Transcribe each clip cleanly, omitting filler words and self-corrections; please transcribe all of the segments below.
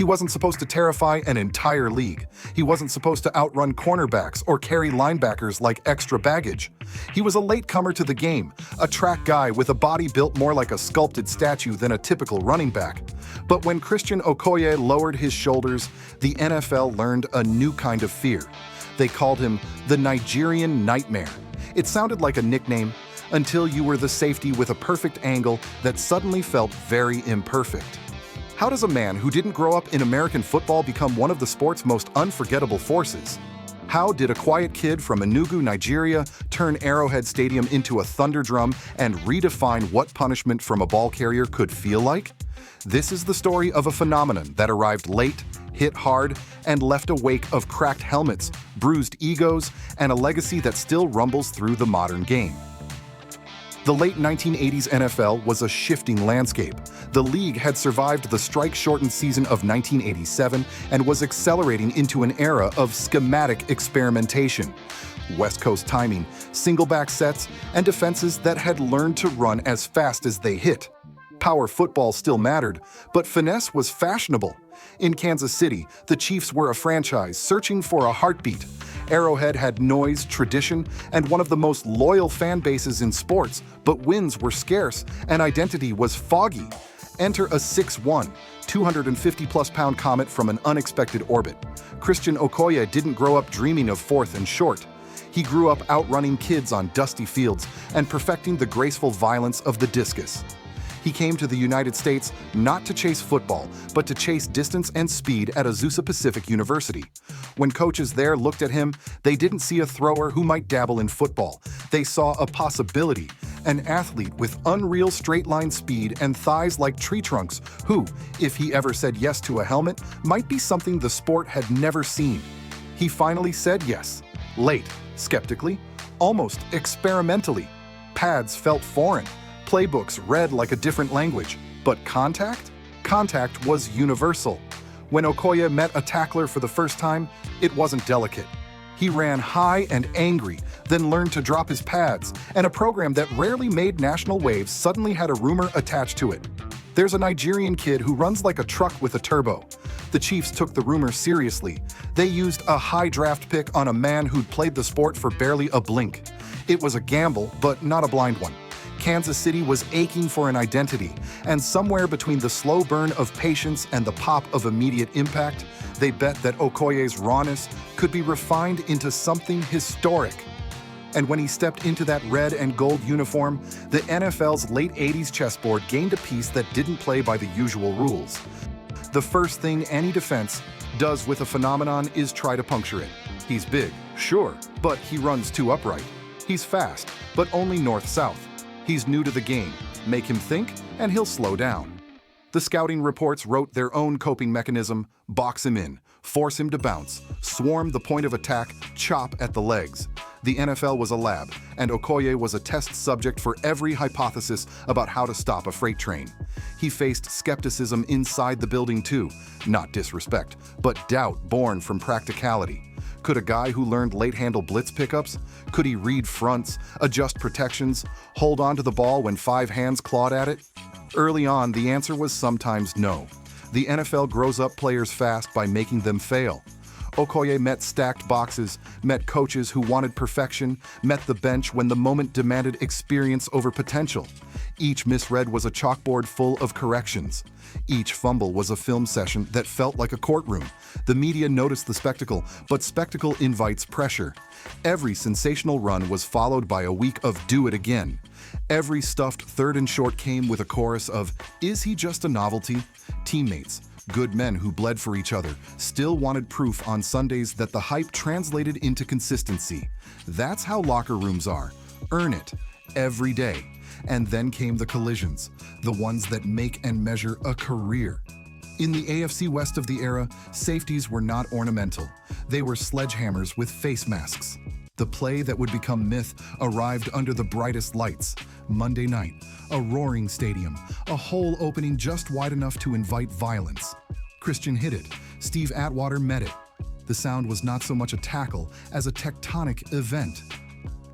He wasn't supposed to terrify an entire league. He wasn't supposed to outrun cornerbacks or carry linebackers like extra baggage. He was a latecomer to the game, a track guy with a body built more like a sculpted statue than a typical running back. But when Christian Okoye lowered his shoulders, the NFL learned a new kind of fear. They called him the Nigerian Nightmare. It sounded like a nickname until you were the safety with a perfect angle that suddenly felt very imperfect. How does a man who didn't grow up in American football become one of the sport's most unforgettable forces? How did a quiet kid from Enugu, Nigeria, turn Arrowhead Stadium into a thunderdrum and redefine what punishment from a ball carrier could feel like? This is the story of a phenomenon that arrived late, hit hard, and left a wake of cracked helmets, bruised egos, and a legacy that still rumbles through the modern game. The late 1980s NFL was a shifting landscape. The league had survived the strike-shortened season of 1987 and was accelerating into an era of schematic experimentation. West Coast timing, single-back sets, and defenses that had learned to run as fast as they hit. Power football still mattered, but finesse was fashionable. In Kansas City, the Chiefs were a franchise searching for a heartbeat. Arrowhead had noise, tradition, and one of the most loyal fan bases in sports, but wins were scarce and identity was foggy. Enter a 6'1", 250-plus-pound comet from an unexpected orbit. Christian Okoye didn't grow up dreaming of fourth and short. He grew up outrunning kids on dusty fields and perfecting the graceful violence of the discus. He came to the United States not to chase football, but to chase distance and speed at Azusa Pacific University. When coaches there looked at him, they didn't see a thrower who might dabble in football. They saw a possibility, an athlete with unreal straight-line speed and thighs like tree trunks who, if he ever said yes to a helmet, might be something the sport had never seen. He finally said yes. Late, skeptically, almost experimentally. Pads felt foreign. Playbooks read like a different language, but contact? Contact was universal. When Okoye met a tackler for the first time, it wasn't delicate. He ran high and angry, then learned to drop his pads, and a program that rarely made national waves suddenly had a rumor attached to it. There's a Nigerian kid who runs like a truck with a turbo. The Chiefs took the rumor seriously. They used a high draft pick on a man who'd played the sport for barely a blink. It was a gamble, but not a blind one. Kansas City was aching for an identity, and somewhere between the slow burn of patience and the pop of immediate impact, they bet that Okoye's rawness could be refined into something historic. And when he stepped into that red and gold uniform, the NFL's late 80s chessboard gained a piece that didn't play by the usual rules. The first thing any defense does with a phenomenon is try to puncture it. He's big, sure, but he runs too upright. He's fast, but only north-south. He's new to the game. Make him think, and he'll slow down. The scouting reports wrote their own coping mechanism: box him in, force him to bounce, swarm the point of attack, chop at the legs. The NFL was a lab, and Okoye was a test subject for every hypothesis about how to stop a freight train. He faced skepticism inside the building too, not disrespect, but doubt born from practicality. Could a guy who learned late-handle blitz pickups? Could he read fronts, adjust protections, hold on to the ball when 5 hands clawed at it? Early on, the answer was sometimes no. The NFL grows up players fast by making them fail. Okoye met stacked boxes, met coaches who wanted perfection, met the bench when the moment demanded experience over potential. Each misread was a chalkboard full of corrections. Each fumble was a film session that felt like a courtroom. The media noticed the spectacle, but spectacle invites pressure. Every sensational run was followed by a week of do it again. Every stuffed third and short came with a chorus of, "Is he just a novelty?" Teammates, good men who bled for each other, still wanted proof on Sundays that the hype translated into consistency. That's how locker rooms are. Earn it, every day. And then came the collisions, the ones that make and measure a career. In the AFC West of the era, safeties were not ornamental. They were sledgehammers with face masks. The play that would become myth arrived under the brightest lights. Monday night, a roaring stadium, a hole opening just wide enough to invite violence. Christian hit it. Steve Atwater met it. The sound was not so much a tackle as a tectonic event.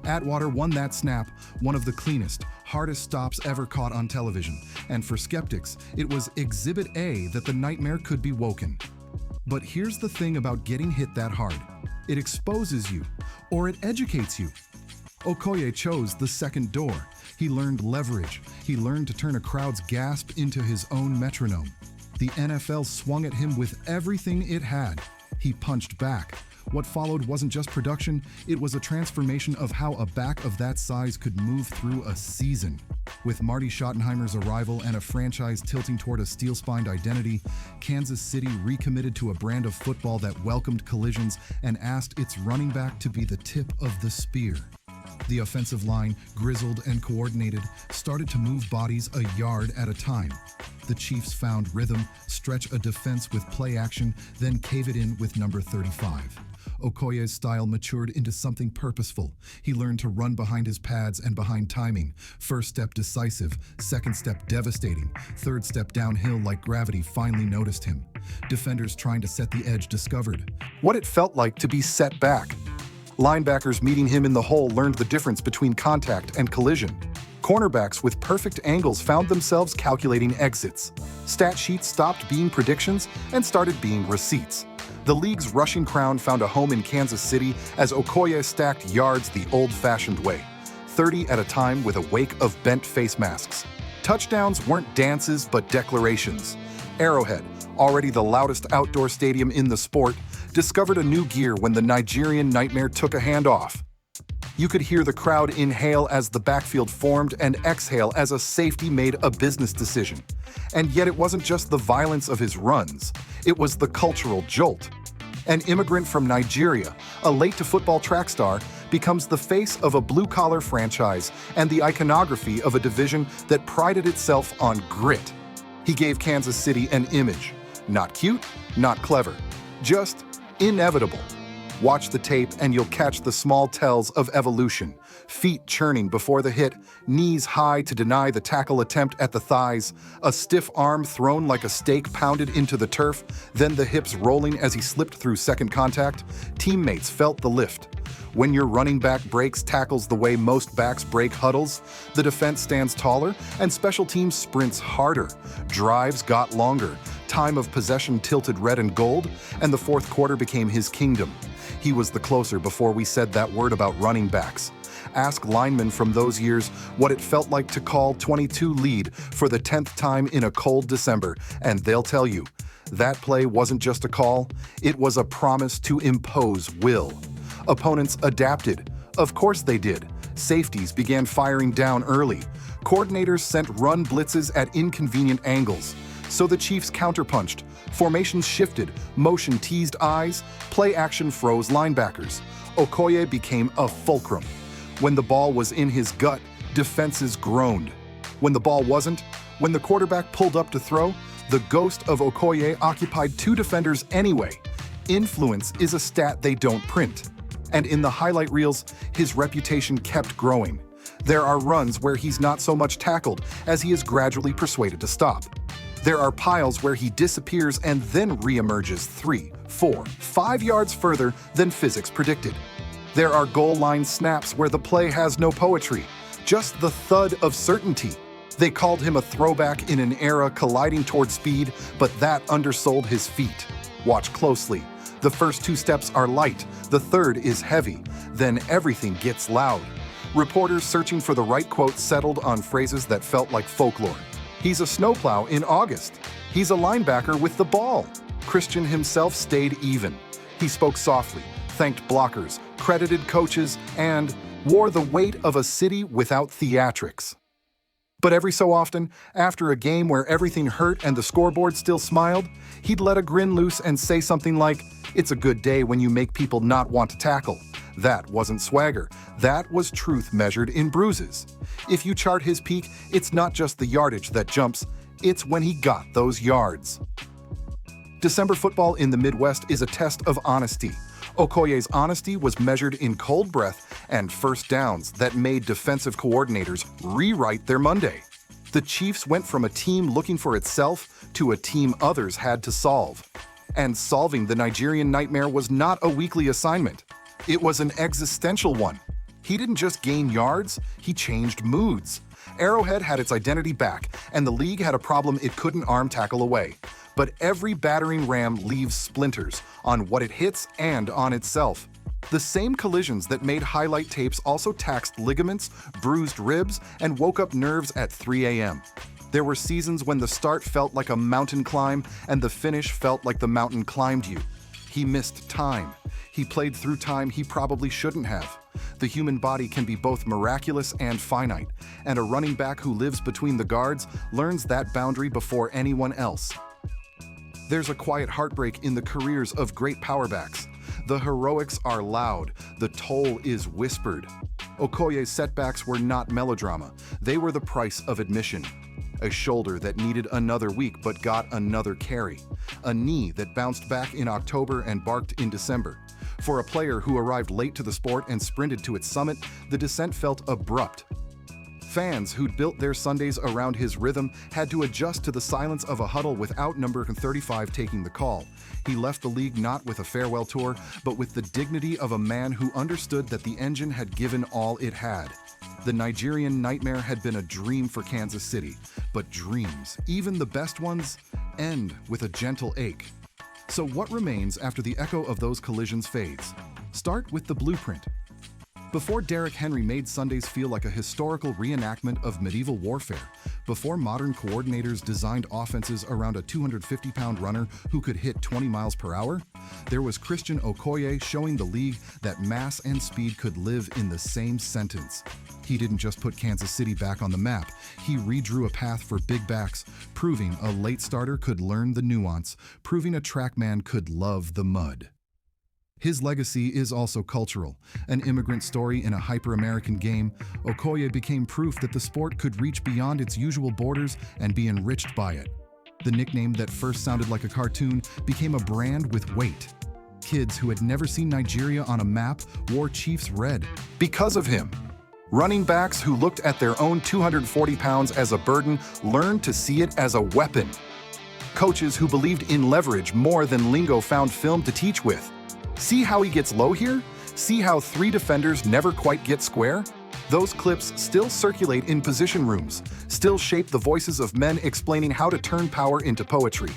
Atwater won that snap, one of the cleanest, hardest stops ever caught on television, and for skeptics, it was Exhibit A that the nightmare could be woken. But here's the thing about getting hit that hard. It exposes you, or it educates you. Okoye chose the second door. He learned leverage. He learned to turn a crowd's gasp into his own metronome. The NFL swung at him with everything it had. He punched back. What followed wasn't just production, it was a transformation of how a back of that size could move through a season. With Marty Schottenheimer's arrival and a franchise tilting toward a steel-spined identity, Kansas City recommitted to a brand of football that welcomed collisions and asked its running back to be the tip of the spear. The offensive line, grizzled and coordinated, started to move bodies a yard at a time. The Chiefs found rhythm, stretch a defense with play action, then cave it in with number 35. Okoye's style matured into something purposeful. He learned to run behind his pads and behind timing. First step decisive, second step devastating, third step downhill like gravity finally noticed him. Defenders trying to set the edge discovered what it felt like to be set back. Linebackers meeting him in the hole learned the difference between contact and collision. Cornerbacks with perfect angles found themselves calculating exits. Stat sheets stopped being predictions and started being receipts. The league's rushing crown found a home in Kansas City as Okoye stacked yards the old-fashioned way, 30 at a time with a wake of bent face masks. Touchdowns weren't dances but declarations. Arrowhead, already the loudest outdoor stadium in the sport, discovered a new gear when the Nigerian Nightmare took a handoff. You could hear the crowd inhale as the backfield formed and exhale as a safety made a business decision. And yet it wasn't just the violence of his runs, it was the cultural jolt. An immigrant from Nigeria, a late-to-football track star, becomes the face of a blue-collar franchise and the iconography of a division that prided itself on grit. He gave Kansas City an image. Not cute, not clever, just inevitable. Watch the tape and you'll catch the small tells of evolution. Feet churning before the hit, knees high to deny the tackle attempt at the thighs, a stiff arm thrown like a stake pounded into the turf, then the hips rolling as he slipped through second contact. Teammates felt the lift. When your running back breaks tackles the way most backs break huddles, the defense stands taller and special teams sprints harder. Drives got longer, time of possession tilted red and gold, and the fourth quarter became his kingdom. He was the closer before we said that word about running backs. Ask linemen from those years what it felt like to call 22 lead for the 10th time in a cold December, and they'll tell you, that play wasn't just a call, it was a promise to impose will. Opponents adapted. Of course they did. Safeties began firing down early. Coordinators sent run blitzes at inconvenient angles. So the Chiefs counterpunched. Formations shifted, motion teased eyes, play action froze linebackers. Okoye became a fulcrum. When the ball was in his gut, defenses groaned. When the ball wasn't, when the quarterback pulled up to throw, the ghost of Okoye occupied two defenders anyway. Influence is a stat they don't print. And in the highlight reels, his reputation kept growing. There are runs where he's not so much tackled as he is gradually persuaded to stop. There are piles where he disappears and then reemerges 3, 4, 5 yards further than physics predicted. There are goal line snaps where the play has no poetry, just the thud of certainty. They called him a throwback in an era colliding toward speed, but that undersold his feet. Watch closely. The first 2 steps are light, the third is heavy, then everything gets loud. Reporters searching for the right quote settled on phrases that felt like folklore. He's a snowplow in August. He's a linebacker with the ball. Christian himself stayed even. He spoke softly, thanked blockers, credited coaches, and wore the weight of a city without theatrics. But every so often, after a game where everything hurt and the scoreboard still smiled, he'd let a grin loose and say something like, "It's a good day when you make people not want to tackle." That wasn't swagger. That was truth measured in bruises. If you chart his peak, it's not just the yardage that jumps, it's when he got those yards. December football in the Midwest is a test of honesty. Okoye's honesty was measured in cold breath and first downs that made defensive coordinators rewrite their Monday. The Chiefs went from a team looking for itself to a team others had to solve. And solving the Nigerian Nightmare was not a weekly assignment. It was an existential one. He didn't just gain yards, he changed moods. Arrowhead had its identity back, and the league had a problem it couldn't arm tackle away. But every battering ram leaves splinters on what it hits and on itself. The same collisions that made highlight tapes also taxed ligaments, bruised ribs, and woke up nerves at 3 a.m. There were seasons when the start felt like a mountain climb and the finish felt like the mountain climbed you. He missed time. He played through time he probably shouldn't have. The human body can be both miraculous and finite, and a running back who lives between the guards learns that boundary before anyone else. There's a quiet heartbreak in the careers of great powerbacks. The heroics are loud, the toll is whispered. Okoye's setbacks were not melodrama, they were the price of admission. A shoulder that needed another week but got another carry. A knee that bounced back in October and barked in December. For a player who arrived late to the sport and sprinted to its summit, the descent felt abrupt. Fans who'd built their Sundays around his rhythm had to adjust to the silence of a huddle without number 35 taking the call. He left the league not with a farewell tour, but with the dignity of a man who understood that the engine had given all it had. The Nigerian Nightmare had been a dream for Kansas City, but dreams, even the best ones, end with a gentle ache. So what remains after the echo of those collisions fades? Start with the blueprint. Before Derrick Henry made Sundays feel like a historical reenactment of medieval warfare, before modern coordinators designed offenses around a 250-pound runner who could hit 20 miles per hour, there was Christian Okoye showing the league that mass and speed could live in the same sentence. He didn't just put Kansas City back on the map, he redrew a path for big backs, proving a late starter could learn the nuance, proving a trackman could love the mud. His legacy is also cultural. An immigrant story in a hyper-American game, Okoye became proof that the sport could reach beyond its usual borders and be enriched by it. The nickname that first sounded like a cartoon became a brand with weight. Kids who had never seen Nigeria on a map wore Chiefs red because of him. Running backs who looked at their own 240 pounds as a burden learned to see it as a weapon. Coaches who believed in leverage more than lingo found film to teach with. See how he gets low here? See how 3 defenders never quite get square? Those clips still circulate in position rooms, still shape the voices of men explaining how to turn power into poetry.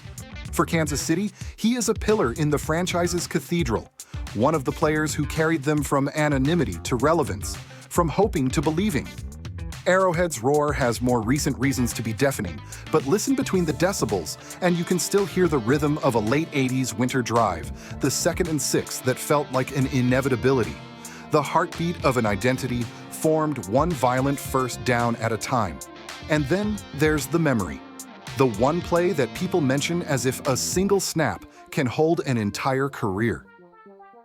For Kansas City, he is a pillar in the franchise's cathedral, one of the players who carried them from anonymity to relevance, from hoping to believing. Arrowhead's roar has more recent reasons to be deafening, but listen between the decibels, and you can still hear the rhythm of a late 80s winter drive, the 2nd and 6th that felt like an inevitability. The heartbeat of an identity formed one violent first down at a time. And then there's the memory. The one play that people mention as if a single snap can hold an entire career.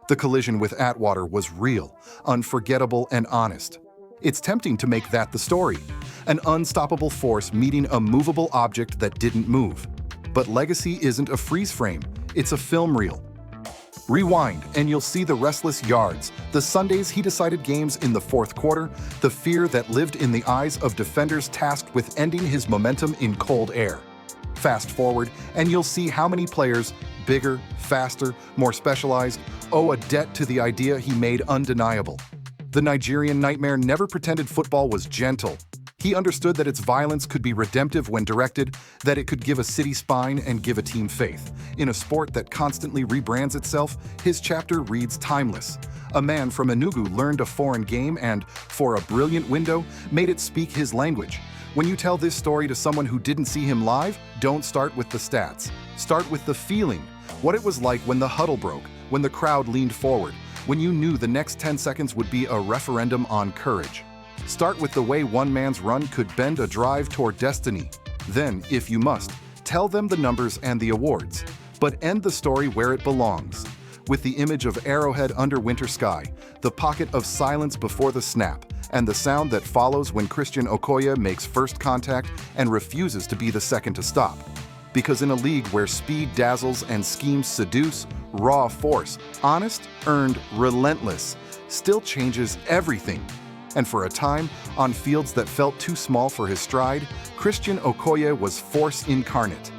The collision with Atwater was real, unforgettable, and honest. It's tempting to make that the story, an unstoppable force meeting a movable object that didn't move. But legacy isn't a freeze frame, it's a film reel. Rewind, and you'll see the restless yards, the Sundays he decided games in the 4th quarter, the fear that lived in the eyes of defenders tasked with ending his momentum in cold air. Fast forward, and you'll see how many players, bigger, faster, more specialized, owe a debt to the idea he made undeniable. The Nigerian Nightmare never pretended football was gentle. He understood that its violence could be redemptive when directed, that it could give a city spine and give a team faith. In a sport that constantly rebrands itself, his chapter reads timeless. A man from Enugu learned a foreign game and, for a brilliant window, made it speak his language. When you tell this story to someone who didn't see him live, don't start with the stats. Start with the feeling, what it was like when the huddle broke, when the crowd leaned forward, when you knew the next 10 seconds would be a referendum on courage. Start with the way one man's run could bend a drive toward destiny. Then, if you must, tell them the numbers and the awards. But end the story where it belongs, with the image of Arrowhead under winter sky, the pocket of silence before the snap, and the sound that follows when Christian Okoye makes first contact and refuses to be the second to stop. Because in a league where speed dazzles and schemes seduce, raw force, honest, earned, relentless, still changes everything. And for a time, on fields that felt too small for his stride, Christian Okoye was force incarnate.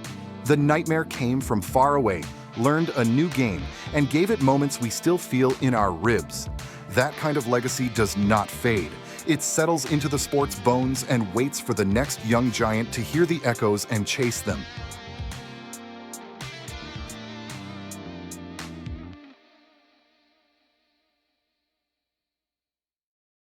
The Nightmare came from far away, learned a new game, and gave it moments we still feel in our ribs. That kind of legacy does not fade. It settles into the sport's bones and waits for the next young giant to hear the echoes and chase them.